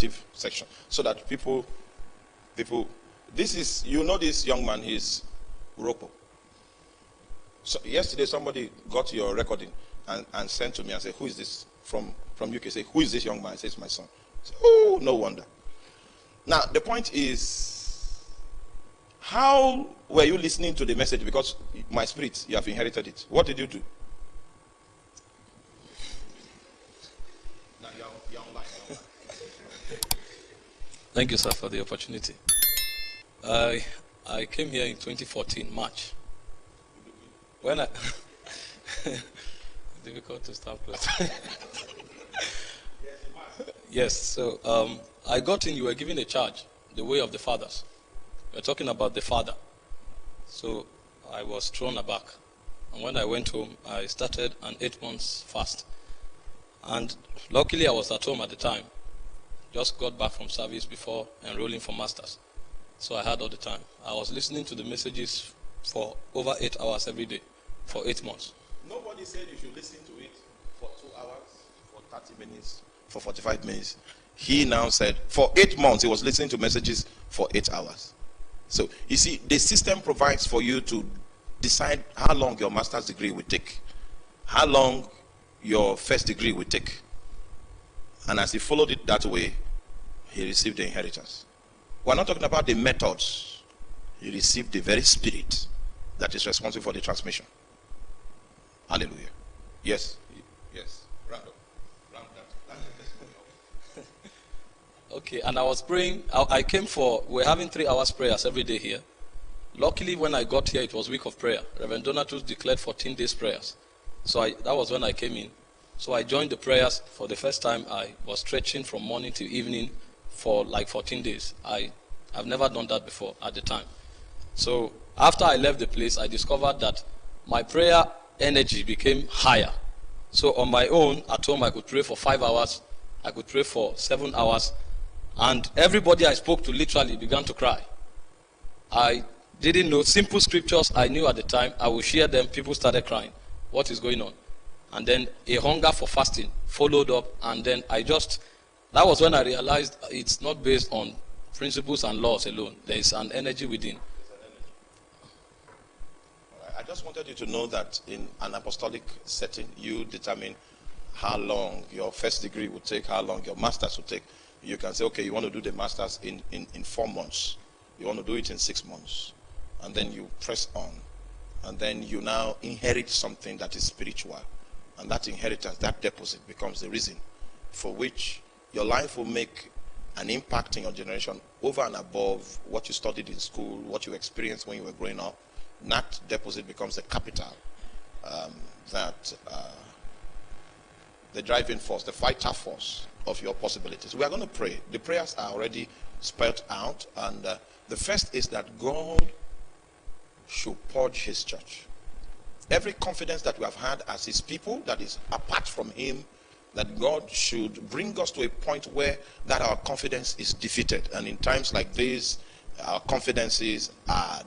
interactive section so that people, this is, you know, this young man, he's Uropo. So yesterday somebody got your recording and sent to me and said, who is this from UK? Say, who is this young man? I say, it's my son. I say, oh, no wonder. Now the point is, how were you listening to the message? Because my spirit, you have inherited it. What did you do? Now you're online. Thank you, sir, for the opportunity. I came here in 2014, March. When I difficult to start with. Yes, so I got in, you were given a charge, the way of the fathers. We're talking about the father. So I was thrown aback. And when I went home, I started an 8 months fast. And luckily I was at home at the time. Just got back from service before enrolling for masters. So I had all the time. I was listening to the messages for over 8 hours every day for 8 months. Nobody said you should listen to it for 2 hours, for 30 minutes, for 45 minutes. He now said for 8 months he was listening to messages for 8 hours. So you see, the system provides for you to decide how long your master's degree will take, how long your first degree will take. And as he followed it that way, he received the inheritance. We're not talking about the methods. He received the very spirit that is responsible for the transmission. Hallelujah. Yes. Yes. Round up. Round that. Okay, and I was praying. I came for, we're having 3 hours prayers every day here. Luckily, when I got here, it was week of prayer. Reverend Donatus declared 14 days prayers. So that was when I came in. So I joined the prayers. For the first time, I was stretching from morning to evening for like 14 days. I've never done that before at the time. So after I left the place, I discovered that my prayer energy became higher. So on my own, at home, I could pray for 5 hours. I could pray for 7 hours. And everybody I spoke to literally began to cry. I didn't know simple scriptures I knew at the time. I would share them. People started crying. What is going on? And then a hunger for fasting followed up. And then that was when I realized it's not based on principles and laws alone. There is an energy within. I just wanted you to know that in an apostolic setting, you determine how long your first degree would take, how long your master's would take. You can say, okay, you want to do the master's in 4 months. You want to do it in 6 months. And then you press on. And then you now inherit something that is spiritual. And that inheritance, that deposit becomes the reason for which your life will make an impact in your generation over and above what you studied in school, what you experienced when you were growing up. And that deposit becomes the capital, the driving force, the vital force of your possibilities. We are going to pray. The prayers are already spelled out. And the first is that God should purge his church. Every confidence that we have had as his people that is apart from him, that God should bring us to a point where that our confidence is defeated. And in times like this, our confidences are